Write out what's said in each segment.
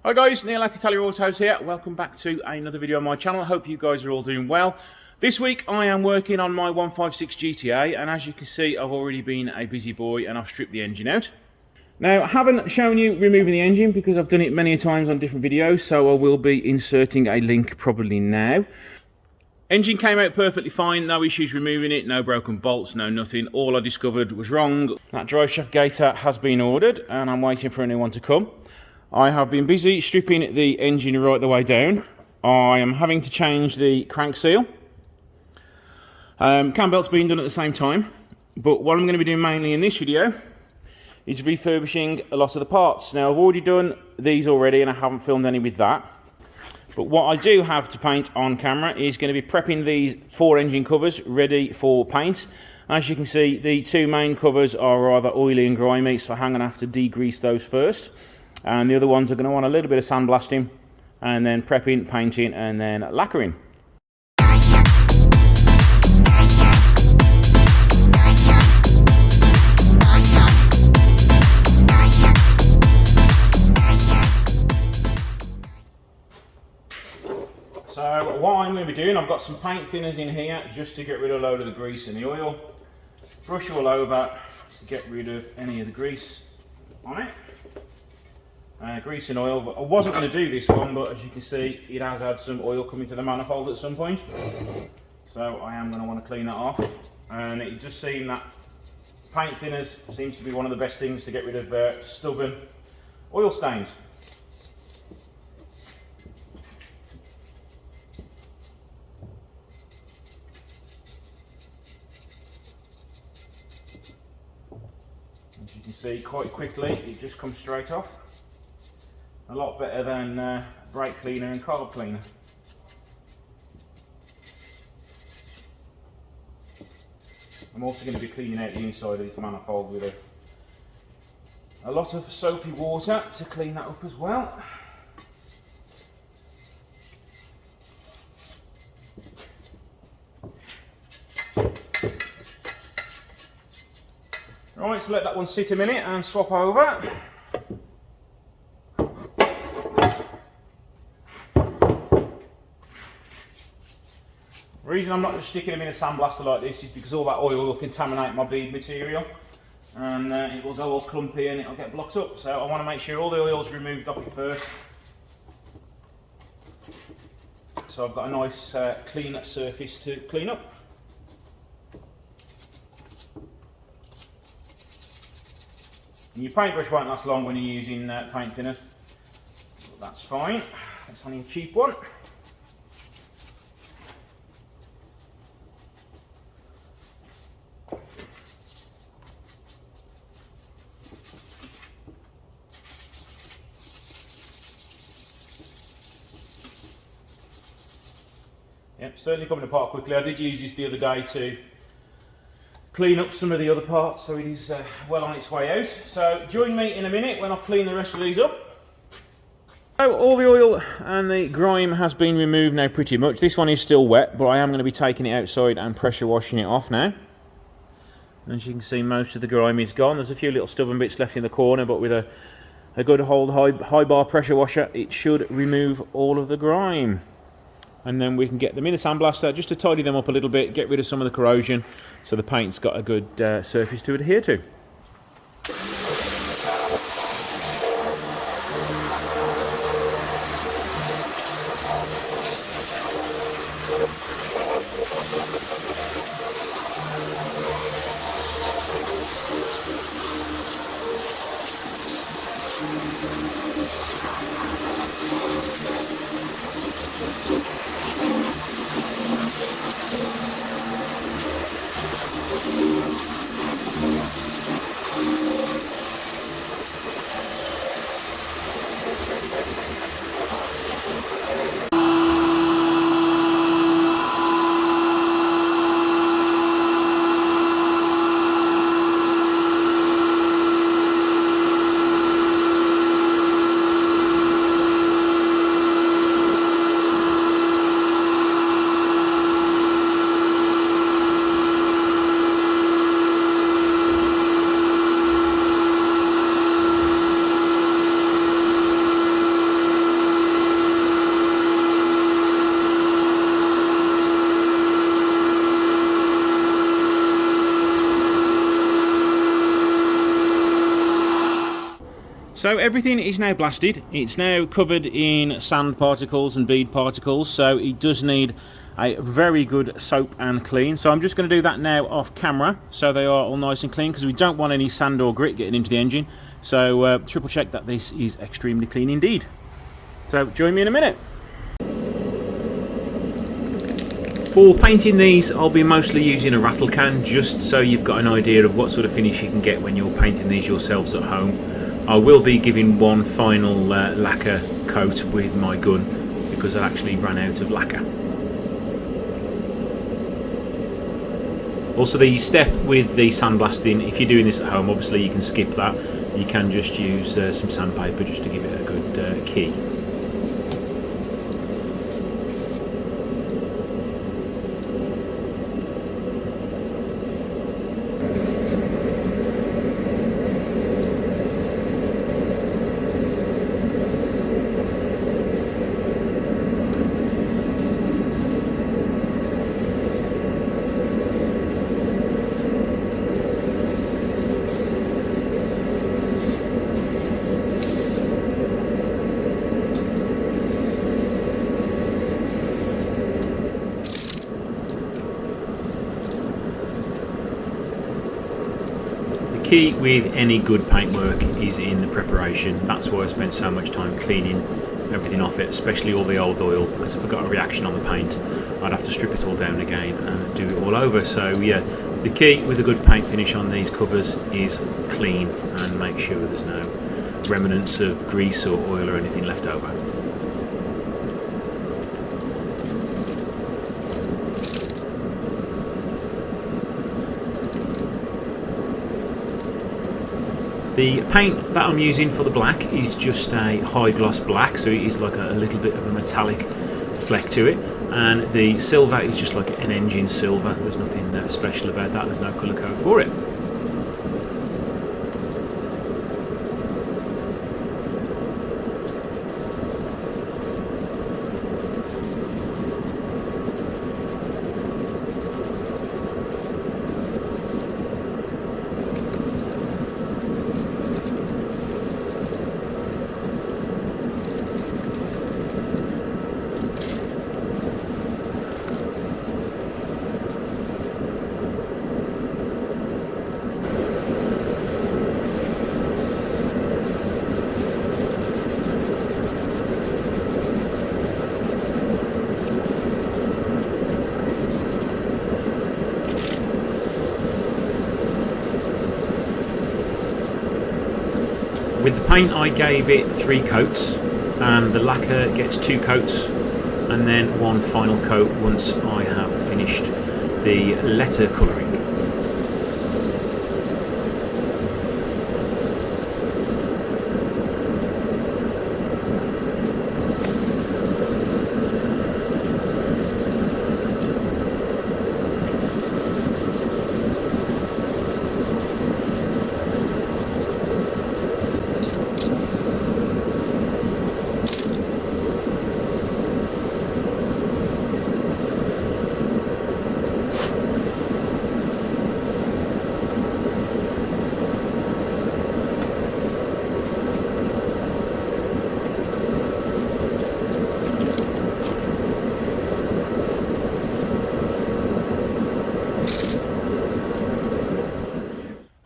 Hi guys, Neil at Italia Autos here. Welcome back to another video on my channel. I hope you guys are all doing well. This week I am working on my 156 GTA, and as you can see I've already been a busy boy and I've stripped the engine out. Now I haven't shown you removing the engine because I've done it many times on different videos, so I will be inserting a link probably now. Engine came out perfectly fine, no issues removing it, no broken bolts, no nothing. All I discovered was wrong. That drive shaft gaiter has been ordered and I'm waiting for a new one to come. I have been busy stripping the engine right the way down. I am having to change the crank seal. Cam belt's being done at the same time, but what I'm going to be doing mainly in this video is refurbishing a lot of the parts. Now I've already done these already and I haven't filmed any with that. But what I do have to paint on camera is going to be prepping these 4 engine covers ready for paint. As you can see, the 2 main covers are rather oily and grimy, so I'm going to have to degrease those first. And the other ones are going to want a little bit of sandblasting, and then prepping, painting, and then lacquering. So what I'm going to be doing, I've got some paint thinners in here just to get rid of a load of the grease and the oil. Brush all over to get rid of any of the grease on it. Grease and oil, but I wasn't going to do this one, but as you can see it has had some oil coming to the manifold at some point, so I am going to want to clean that off. And it just seemed that paint thinners seems to be one of the best things to get rid of stubborn oil stains. As you can see, quite quickly it just comes straight off. A lot better than brake cleaner and carb cleaner. I'm also going to be cleaning out the inside of this manifold with a lot of soapy water to clean that up as well. Right, so let that one sit a minute and swap over. The reason I'm not just sticking them in a sandblaster like this is because all that oil will contaminate my bead material and it will go all clumpy and it'll get blocked up. So I want to make sure all the oil's removed off it first. So I've got a nice clean surface to clean up. And your paintbrush won't last long when you're using paint thinners, but that's fine. It's only a cheap one. Yep, certainly coming apart quickly. I did use this the other day to clean up some of the other parts, so it is well on its way out. So join me in a minute when I've cleaned the rest of these up. So all the oil and the grime has been removed now pretty much. This one is still wet, but I am going to be taking it outside and pressure washing it off now. As you can see, most of the grime is gone. There's a few little stubborn bits left in the corner, but with a good old high bar pressure washer, it should remove all of the grime. And then we can get them in the sandblaster just to tidy them up a little bit, get rid of some of the corrosion, so the paint's got a good surface to adhere to. So everything is now blasted. It's now covered in sand particles and bead particles, so it does need a very good soap and clean. So I'm just going to do that now off camera, so they are all nice and clean, because we don't want any sand or grit getting into the engine. So triple check that this is extremely clean indeed. So join me in a minute. For painting these, I'll be mostly using a rattle can, just so you've got an idea of what sort of finish you can get when you're painting these yourselves at home. I will be giving one final lacquer coat with my gun, because I actually ran out of lacquer. Also, the step with the sandblasting, if you're doing this at home, obviously you can skip that. You can just use some sandpaper just to give it a good key. Key with any good paintwork is in the preparation. That's why I spent so much time cleaning everything off it, especially all the old oil, because if I got a reaction on the paint, I'd have to strip it all down again and do it all over. So yeah, the key with a good paint finish on these covers is clean, and make sure there's no remnants of grease or oil or anything left over. The paint that I'm using for the black is just a high gloss black, so it is like a little bit of a metallic fleck to it, and the silver is just like an engine silver. There's nothing special about that, there's no colour code for it. With the paint, I gave it 3 coats, and the lacquer gets 2 coats, and then one final coat once I have finished the letter colouring.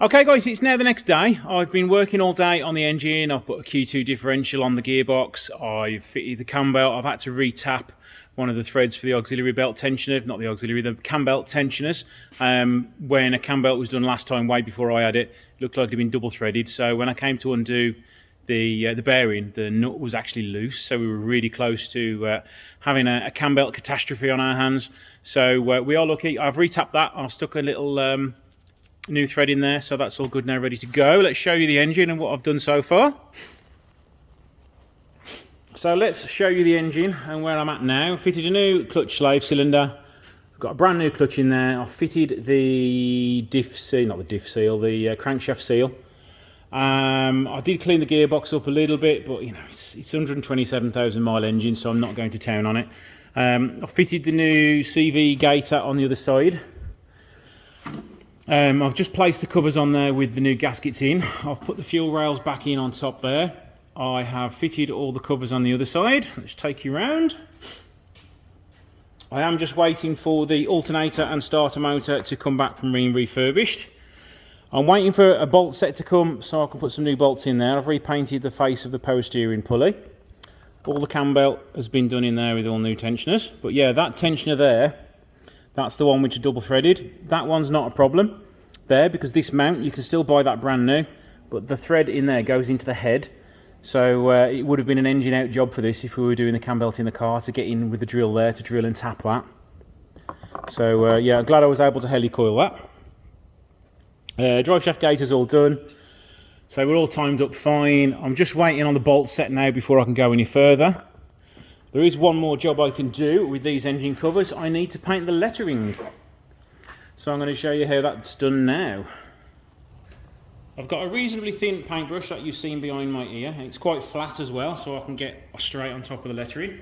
Okay guys, it's now the next day. I've been working all day on the engine. I've put a Q2 differential on the gearbox. I've fitted the cam belt. I've had to retap one of the threads for the auxiliary belt tensioner, not the auxiliary, the cam belt tensioners. When a cam belt was done last time, way before I had it, it looked like it had been double threaded. So when I came to undo the bearing, the nut was actually loose. So we were really close to having a cam belt catastrophe on our hands. So we are lucky. I've retapped that. I've stuck a little new thread in there, so that's all good now, ready to go. Let's show you the engine and what I've done so far. So let's show you the engine and where I'm at now. I've fitted a new clutch slave cylinder. I've got a brand new clutch in there. I've fitted the diff seal, not the diff seal, the crankshaft seal. I did clean the gearbox up a little bit, but you know, it's 127,000 mile engine, so I'm not going to town on it. I've fitted the new CV gator on the other side. I've just placed the covers on there with the new gaskets in. I've put the fuel rails back in on top there. I have fitted all the covers on the other side. Let's take you round. I am just waiting for the alternator and starter motor to come back from being refurbished. I'm waiting for a bolt set to come so I can put some new bolts in there. I've repainted the face of the power steering pulley. All the cam belt has been done in there with all new tensioners. But yeah, that tensioner there, that's the one which is double threaded. That one's not a problem there because this mount, you can still buy that brand new, but the thread in there goes into the head. So it would have been an engine out job for this if we were doing the cam belt in the car to get in with the drill there to drill and tap that. So yeah, I'm glad I was able to helicoil that. Drive shaft gate is all done. So we're all timed up fine. I'm just waiting on the bolt set now before I can go any further. There is one more job I can do with these engine covers. I need to paint the lettering. So I'm going to show you how that's done now. I've got a reasonably thin paintbrush that you've seen behind my ear. It's quite flat as well, so I can get straight on top of the lettering.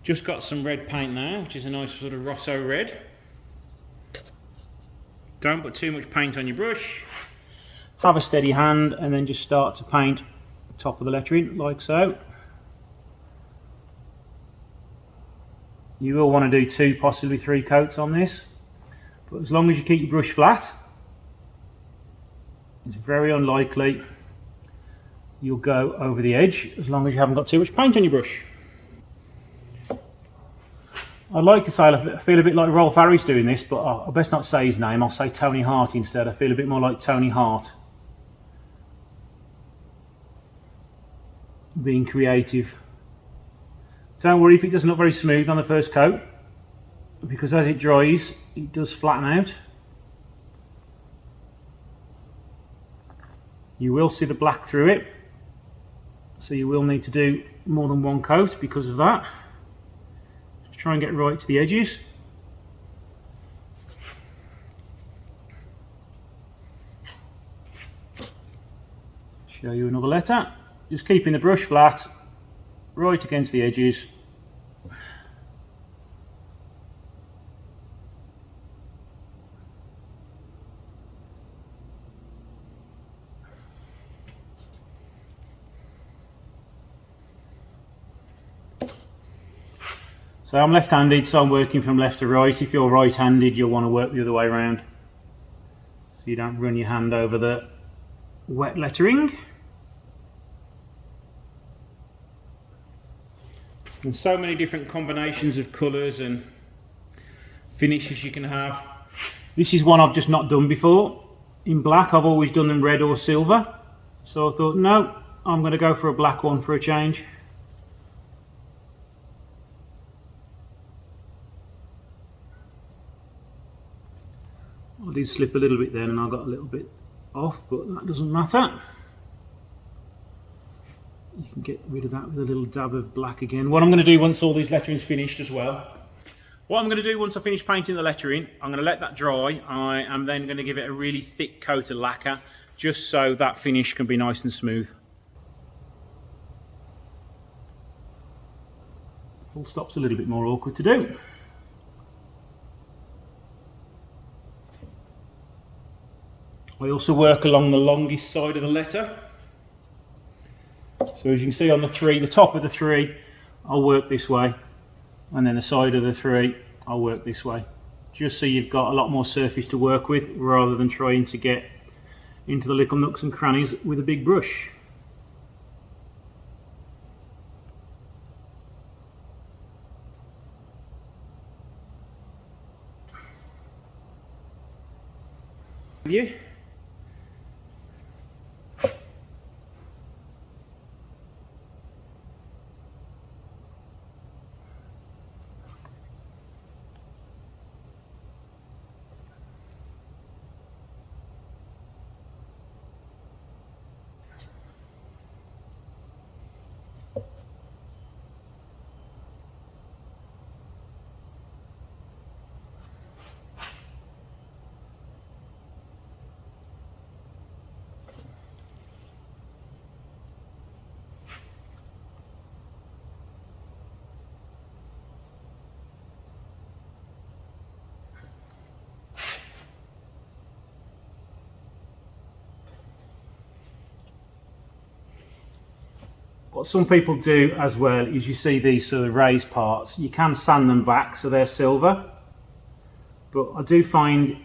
Just got some red paint there, which is a nice sort of Rosso red. Don't put too much paint on your brush. Have a steady hand and then just start to paint the top of the lettering like so. You will want to do 2, possibly 3 coats on this, but as long as you keep your brush flat, it's very unlikely you'll go over the edge as long as you haven't got too much paint on your brush. I'd like to say I feel a bit like Rolf Harris doing this, but I best not say his name. I'll say Tony Hart instead. I feel a bit more like Tony Hart. Being creative. Don't worry if it doesn't look very smooth on the first coat, because as it dries, it does flatten out. You will see the black through it, so you will need to do more than 1 coat because of that. Just try and get right to the edges. Show you another letter. Just keeping the brush flat, right against the edges. So I'm left-handed, so I'm working from left to right. If you're right-handed, you'll want to work the other way around, so you don't run your hand over the wet lettering. And so many different combinations of colours and finishes you can have. This is one I've just not done before. In black, I've always done them red or silver. So I thought, no, I'm going to go for a black one for a change. I did slip a little bit then and I got a little bit off, but that doesn't matter. You can get rid of that with a little dab of black again. What I'm going to do once all these lettering's finished as well, what I'm going to do once I finish painting the lettering, I'm going to let that dry. I am then going to give it a really thick coat of lacquer, just so that finish can be nice and smooth. Full stop's a little bit more awkward to do. I also work along the longest side of the letter. So as you can see on the 3, the top of the 3, I'll work this way, and then the side of the 3, I'll work this way, just so you've got a lot more surface to work with rather than trying to get into the little nooks and crannies with a big brush. You. What some people do as well is you see these sort of raised parts, you can sand them back so they're silver, but I do find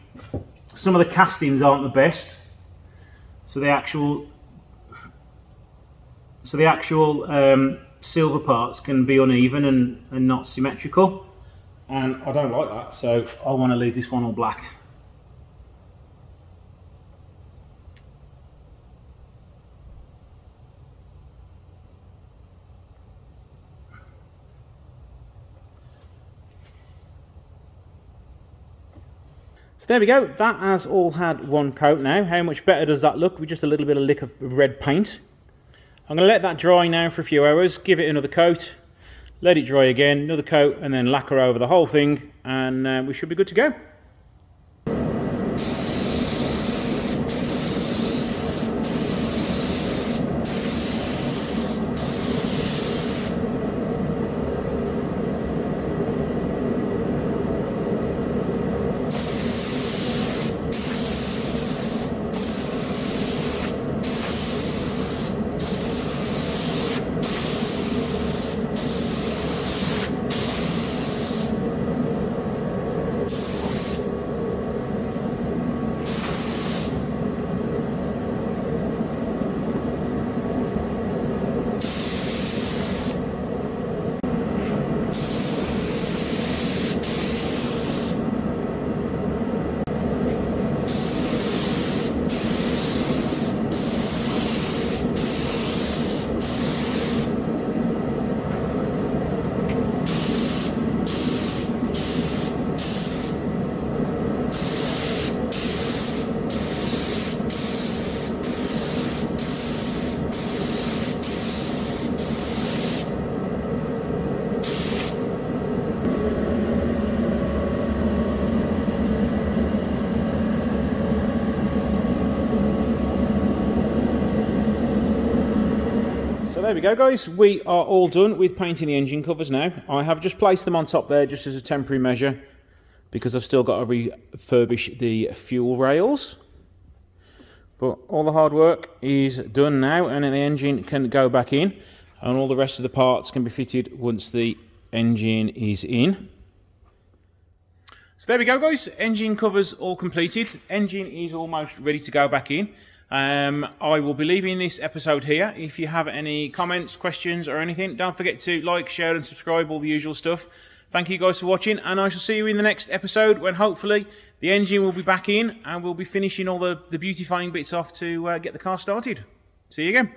some of the castings aren't the best, so the actual silver parts can be uneven and not symmetrical, and I don't like that, so I want to leave this one all black. So there we go, that has all had one coat now. How much better does that look with just a little bit of lick of red paint? I'm going to let that dry now for a few hours, give it another coat, let it dry again, another coat, and then lacquer over the whole thing, and we should be good to go. There we go, guys, we are all done with painting the engine covers now. I have just placed them on top there just as a temporary measure because I've still got to refurbish the fuel rails. But all the hard work is done now, and then the engine can go back in, and all the rest of the parts can be fitted once the engine is in. So there we go, guys, engine covers all completed. Engine is almost ready to go back in. I will be leaving this episode here. If you have any comments, questions or anything, don't forget to like, share and subscribe, all the usual stuff. Thank you guys for watching, and I shall see you in the next episode when hopefully the engine will be back in and we'll be finishing all the beautifying bits off to get the car started. See you again.